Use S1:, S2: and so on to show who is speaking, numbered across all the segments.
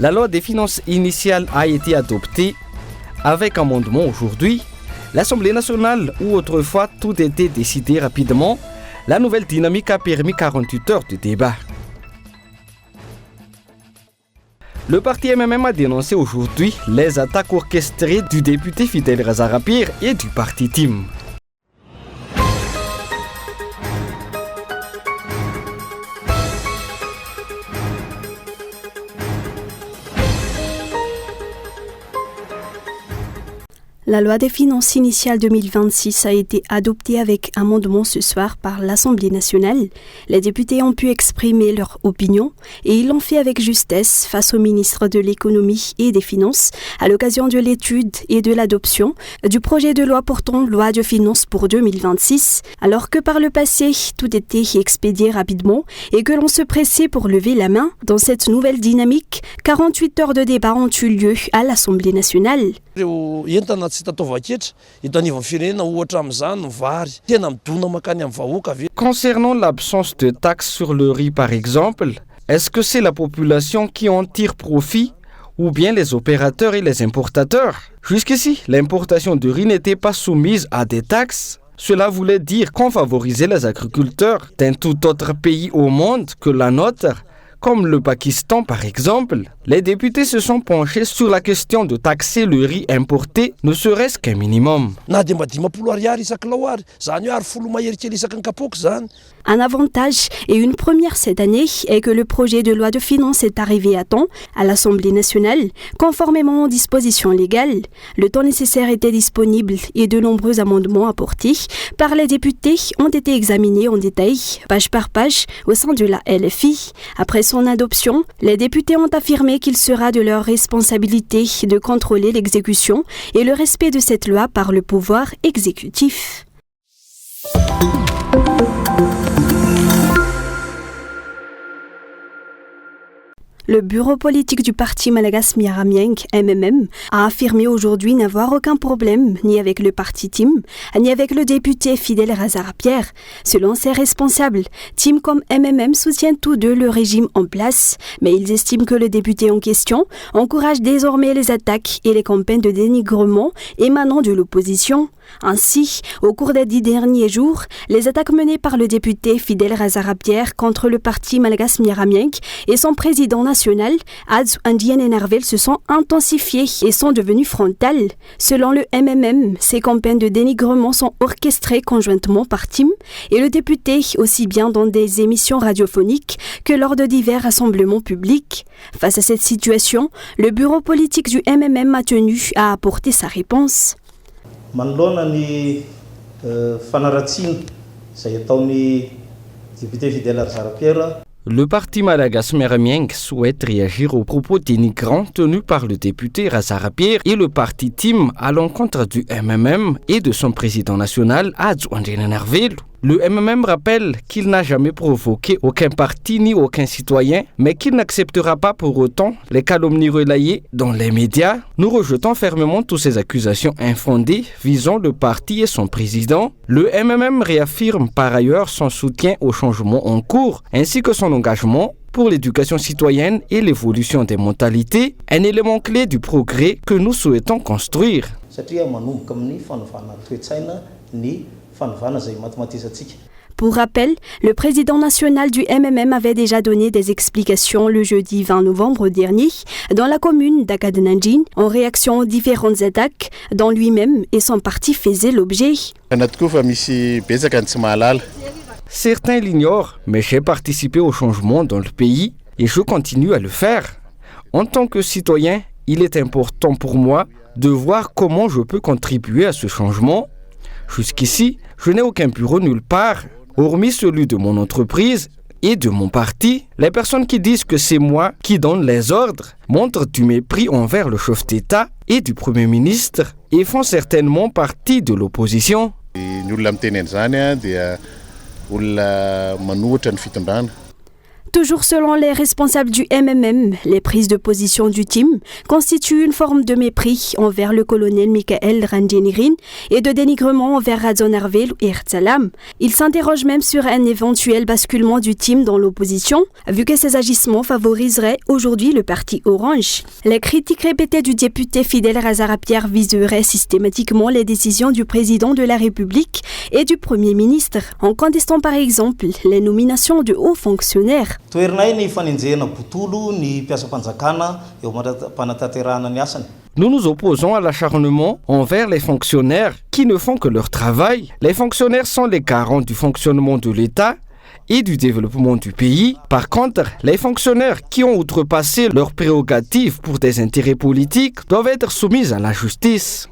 S1: La loi des finances initiale a été adoptée avec amendement aujourd'hui. L'Assemblée nationale, où autrefois tout était décidé rapidement, la nouvelle dynamique a permis 48 heures de débat. Le parti MMM a dénoncé aujourd'hui les attaques orchestrées du député Fidel Razarapir et du parti TIM.
S2: La loi des finances initiales 2026 a été adoptée avec amendement ce soir par l'Assemblée nationale. Les députés ont pu exprimer leur opinion et ils l'ont fait avec justesse face au ministre de l'économie et des finances à l'occasion de l'étude et de l'adoption du projet de loi portant loi de finances pour 2026, alors que par le passé, tout était expédié rapidement et que l'on se pressait pour lever la main. Dans cette nouvelle dynamique, 48 heures de débat ont eu lieu à l'Assemblée nationale.
S1: Concernant l'absence de taxes sur le riz par exemple, est-ce que c'est la population qui en tire profit ou bien les opérateurs et les importateurs? Jusqu'ici, l'importation de riz n'était pas soumise à des taxes. Cela voulait dire qu'on favorisait les agriculteurs d'un tout autre pays au monde que la nôtre, comme le Pakistan par exemple. Les députés se sont penchés sur la question de taxer le riz importé, ne serait-ce qu'un minimum.
S2: Un avantage et une première cette année est que le projet de loi de finances est arrivé à temps à l'Assemblée nationale, conformément aux dispositions légales. Le temps nécessaire était disponible et de nombreux amendements apportés par les députés ont été examinés en détail, page par page, au sein de la LFI. Après son adoption, les députés ont affirmé qu'il sera de leur responsabilité de contrôler l'exécution et le respect de cette loi par le pouvoir exécutif. Le bureau politique du parti Malagas Miaramieng, MMM, a affirmé aujourd'hui n'avoir aucun problème ni avec le parti TIM, ni avec le député Fidel Razarapir. Selon ses responsables, TIM comme MMM soutiennent tous deux le régime en place, mais ils estiment que le député en question encourage désormais les attaques et les campagnes de dénigrement émanant de l'opposition. Ainsi, au cours des 10 derniers jours, les attaques menées par le député Fidel Razarapir contre le parti Malagas Miaramieng et son président national, Adz Andien Enarvel, se sont intensifiées et sont devenues frontales. Selon le MMM, ces campagnes de dénigrement sont orchestrées conjointement par TIM et le député, aussi bien dans des émissions radiophoniques que lors de divers rassemblements publics. Face à cette situation, le bureau politique du MMM a tenu à apporter sa réponse.
S3: Manolona ny fanaratsiana izay ataon'ny député Fidel Razarapir.
S1: Le parti Malagas Miaramieng souhaite réagir aux propos dénigrants tenus par le député Razarapir et le parti TIM à l'encontre du MMM et de son président national, Adz Andien Enarvel. Le MMM rappelle qu'il n'a jamais provoqué aucun parti ni aucun citoyen, mais qu'il n'acceptera pas pour autant les calomnies relayées dans les médias. Nous rejetons fermement toutes ces accusations infondées visant le parti et son président. Le MMM réaffirme par ailleurs son soutien au changement en cours, ainsi que son engagement pour l'éducation citoyenne et l'évolution des mentalités, un élément clé du progrès que nous souhaitons construire.
S2: Pour rappel, le président national du MMM avait déjà donné des explications le jeudi 20 novembre dernier dans la commune d'Akadenanjin en réaction aux différentes attaques dont lui-même et son parti faisaient l'objet.
S1: Certains l'ignorent, mais j'ai participé au changement dans le pays et je continue à le faire. En tant que citoyen, il est important pour moi de voir comment je peux contribuer à ce changement. Jusqu'ici, je n'ai aucun bureau nulle part, hormis celui de mon entreprise et de mon parti. Les personnes qui disent que c'est moi qui donne les ordres montrent du mépris envers le chef d'État et du Premier ministre et font certainement partie de l'opposition.
S2: Toujours selon les responsables du MMM, les prises de position du team constituent une forme de mépris envers le colonel Michael Randjenirin et de dénigrement envers Radzon Arvel et Erzalam. Ils s'interrogent même sur un éventuel basculement du team dans l'opposition, vu que ces agissements favoriseraient aujourd'hui le parti Orange. Les critiques répétées du député Fidel Razarapierre viseraient systématiquement les décisions du président de la République et du Premier ministre, en contestant par exemple les nominations de hauts fonctionnaires.
S1: Nous nous opposons à l'acharnement envers les fonctionnaires qui ne font que leur travail. Les fonctionnaires sont les garants du fonctionnement de l'État et du développement du pays. Par contre, les fonctionnaires qui ont outrepassé leurs prérogatives pour des intérêts politiques doivent être soumis à la justice.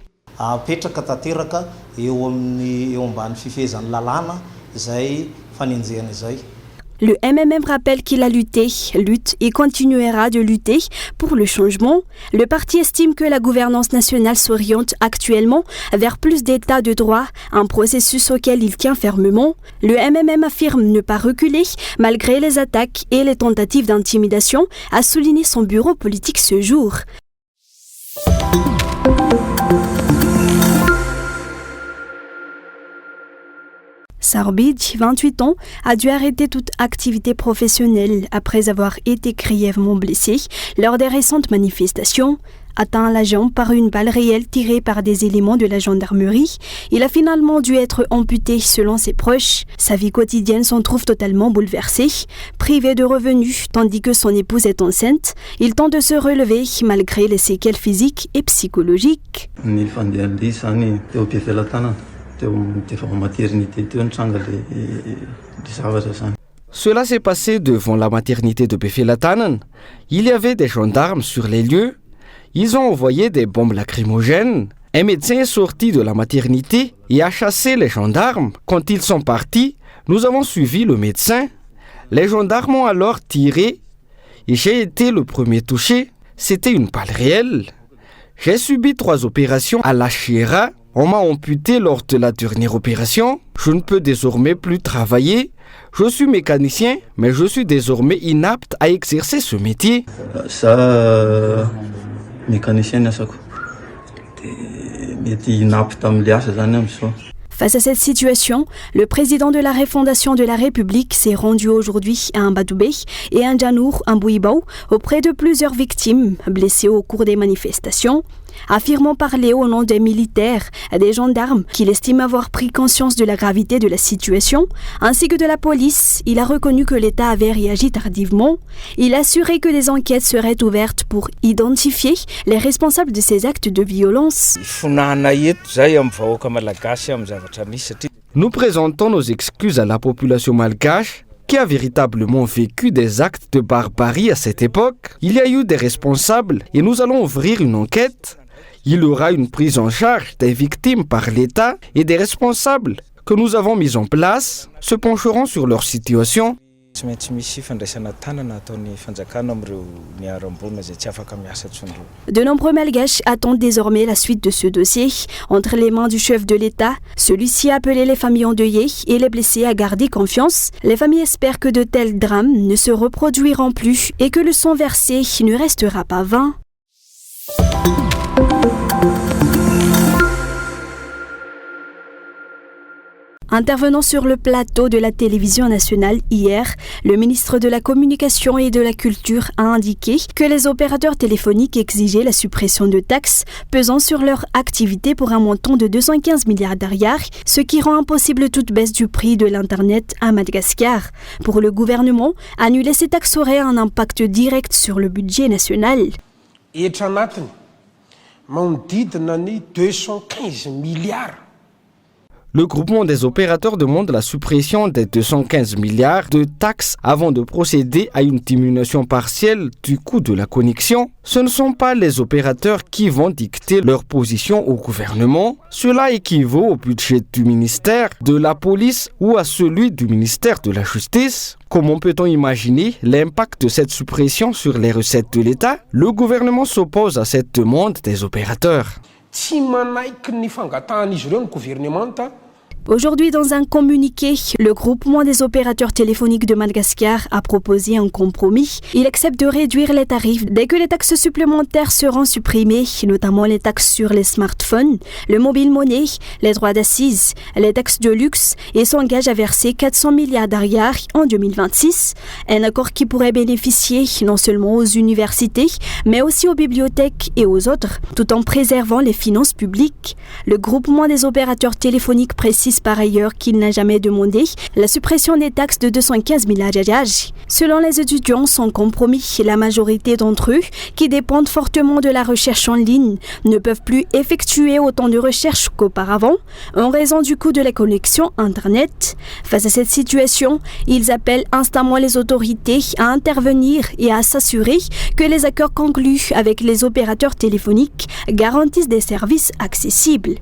S2: Le MMM rappelle qu'il a lutté, lutte et continuera de lutter pour le changement. Le parti estime que la gouvernance nationale s'oriente actuellement vers plus d'état de droit, un processus auquel il tient fermement. Le MMM affirme ne pas reculer malgré les attaques et les tentatives d'intimidation, a souligné son bureau politique ce jour. Sarbidj, 28 ans, a dû arrêter toute activité professionnelle après avoir été grièvement blessé lors des récentes manifestations. Atteint à la jambe par une balle réelle tirée par des éléments de la gendarmerie, il a finalement dû être amputé selon ses proches. Sa vie quotidienne s'en trouve totalement bouleversée. Privé de revenus tandis que son épouse est enceinte, il tente de se relever malgré les séquelles physiques et psychologiques.
S1: Cela s'est passé devant la maternité de Befelatanen. Il y avait des gendarmes sur les lieux. Ils ont envoyé des bombes lacrymogènes. Un médecin est sorti de la maternité et a chassé les gendarmes. Quand ils sont partis, nous avons suivi le médecin. Les gendarmes ont alors tiré et j'ai été le premier touché. C'était une balle réelle. J'ai subi 3 opérations à la Chira. On m'a amputé lors de la dernière opération. Je ne peux désormais plus travailler. Je suis mécanicien, mais je suis désormais inapte à exercer ce métier.
S2: Face à cette situation, le président de la Refondation de la République s'est rendu aujourd'hui à Mbadoubé et à Ndjanour, en Bouibao, auprès de plusieurs victimes blessées au cours des manifestations. Affirmant parler au nom des militaires et des gendarmes qu'il estime avoir pris conscience de la gravité de la situation, ainsi que de la police, il a reconnu que l'État avait réagi tardivement. Il a assuré que des enquêtes seraient ouvertes pour identifier les responsables de ces actes de violence.
S1: Nous présentons nos excuses à la population malgache qui a véritablement vécu des actes de barbarie à cette époque. Il y a eu des responsables et nous allons ouvrir une enquête. Il y aura une prise en charge des victimes par l'État et des responsables que nous avons mis en place se pencheront sur leur situation.
S2: De nombreux Malgaches attendent désormais la suite de ce dossier entre les mains du chef de l'État. Celui-ci a appelé les familles endeuillées et les blessés à garder confiance. Les familles espèrent que de tels drames ne se reproduiront plus et que le sang versé ne restera pas vain. Intervenant sur le plateau de la télévision nationale hier, le ministre de la Communication et de la Culture a indiqué que les opérateurs téléphoniques exigeaient la suppression de taxes pesant sur leur activité pour un montant de 215 milliards d'ariars, ce qui rend impossible toute baisse du prix de l'Internet à Madagascar. Pour le gouvernement, annuler ces taxes aurait un impact direct sur le budget national.
S4: 215 milliards.
S1: Le groupement des opérateurs demande la suppression des 215 milliards de taxes avant de procéder à une diminution partielle du coût de la connexion. Ce ne sont pas les opérateurs qui vont dicter leur position au gouvernement. Cela équivaut au budget du ministère de la police ou à celui du ministère de la justice. Comment peut-on imaginer l'impact de cette suppression sur les recettes de l'État? Le gouvernement s'oppose à cette demande des opérateurs.
S2: Aujourd'hui, dans un communiqué, le groupement des opérateurs téléphoniques de Madagascar a proposé un compromis. Il accepte de réduire les tarifs dès que les taxes supplémentaires seront supprimées, notamment les taxes sur les smartphones, le mobile money, les droits d'assises, les taxes de luxe et s'engage à verser 400 milliards d'ariars en 2026. Un accord qui pourrait bénéficier non seulement aux universités, mais aussi aux bibliothèques et aux autres, tout en préservant les finances publiques. Le groupement des opérateurs téléphoniques précise par ailleurs qu'il n'a jamais demandé la suppression des taxes de 215 milliards d'ariars. Selon les étudiants, sans compromis, la majorité d'entre eux, qui dépendent fortement de la recherche en ligne, ne peuvent plus effectuer autant de recherches qu'auparavant, en raison du coût de la connexion Internet. Face à cette situation, ils appellent instamment les autorités à intervenir et à s'assurer que les accords conclus avec les opérateurs téléphoniques garantissent des services accessibles.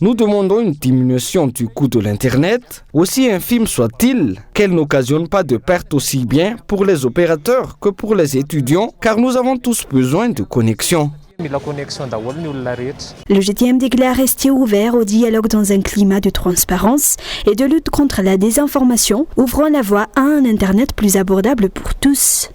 S1: Nous demandons une diminution du coût de l'Internet, aussi infime soit-il, qu'elle n'occasionne pas de pertes aussi bien pour les opérateurs que pour les étudiants, car nous avons tous besoin de connexion.
S2: Le GTM déclare rester ouvert au dialogue dans un climat de transparence et de lutte contre la désinformation, ouvrant la voie à un Internet plus abordable pour tous.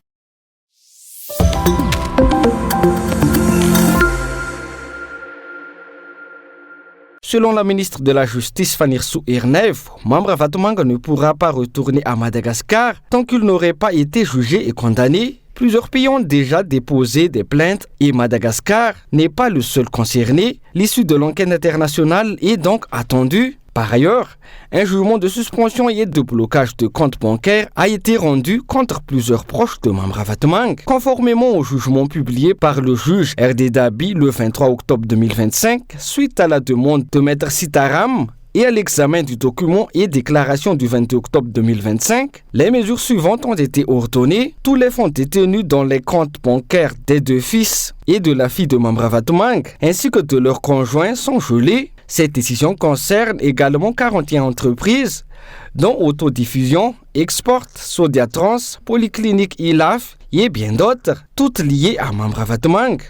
S1: Selon la ministre de la Justice Fanirsu Irnev, Mambravatomanga ne pourra pas retourner à Madagascar tant qu'il n'aurait pas été jugé et condamné. Plusieurs pays ont déjà déposé des plaintes et Madagascar n'est pas le seul concerné. L'issue de l'enquête internationale est donc attendue. Par ailleurs, un jugement de suspension et de blocage de comptes bancaires a été rendu contre plusieurs proches de Mambravatomanga. Conformément au jugement publié par le juge R.D. Dabi le 23 octobre 2025, suite à la demande de Maître Sitaram et à l'examen du document et déclaration du 22 octobre 2025, les mesures suivantes ont été ordonnées. Tous les fonds détenus dans les comptes bancaires des deux fils et de la fille de Mambravatomanga, ainsi que de leurs conjoints, sont gelés. Cette décision concerne également 41 entreprises, dont Autodiffusion, Export, Sodiatrans, Polyclinique ILAF et bien d'autres, toutes liées à Mambravatomanga.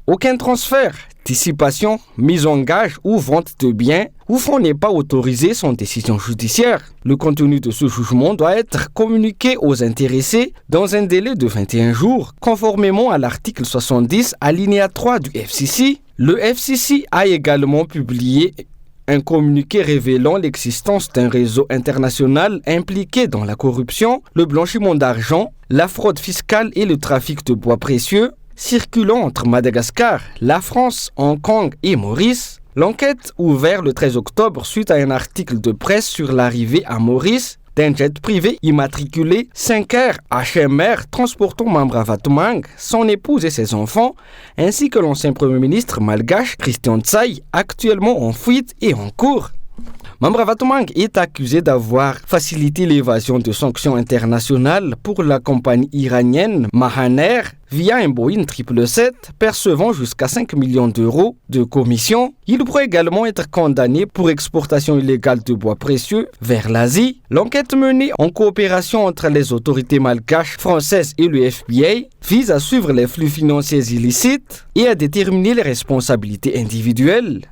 S1: Aucun transfert, dissipation, mise en gage ou vente de biens ou fonds n'est pas autorisé sans décision judiciaire. Le contenu de ce jugement doit être communiqué aux intéressés dans un délai de 21 jours, conformément à l'article 70, alinéa 3 du FCC. Le FCC a également publié un communiqué révélant l'existence d'un réseau international impliqué dans la corruption, le blanchiment d'argent, la fraude fiscale et le trafic de bois précieux, circulant entre Madagascar, la France, Hong Kong et Maurice. L'enquête ouverte le 13 octobre suite à un article de presse sur l'arrivée à Maurice d'un jet privé immatriculé 5R HMR transportant Mambravatomanga, son épouse et ses enfants, ainsi que l'ancien Premier ministre malgache Christian Tsaï, actuellement en fuite et en cours. Mambravatomanga est accusé d'avoir facilité l'évasion de sanctions internationales pour la compagnie iranienne Mahan Air via un Boeing 777 percevant jusqu'à 5 millions d'euros de commission. Il pourrait également être condamné pour exportation illégale de bois précieux vers l'Asie. L'enquête menée en coopération entre les autorités malgaches, françaises et le FBI vise à suivre les flux financiers illicites et à déterminer les responsabilités individuelles.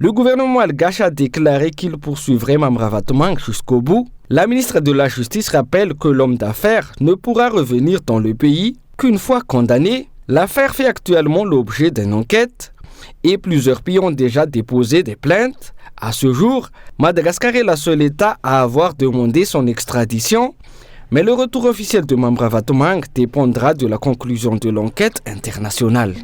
S1: Le gouvernement malgache a déclaré qu'il poursuivrait Mambravatomanga jusqu'au bout. La ministre de la Justice rappelle que l'homme d'affaires ne pourra revenir dans le pays qu'une fois condamné. L'affaire fait actuellement l'objet d'une enquête et plusieurs pays ont déjà déposé des plaintes. À ce jour, Madagascar est le seul État à avoir demandé son extradition, mais le retour officiel de Mambravatomanga dépendra de la conclusion de l'enquête internationale.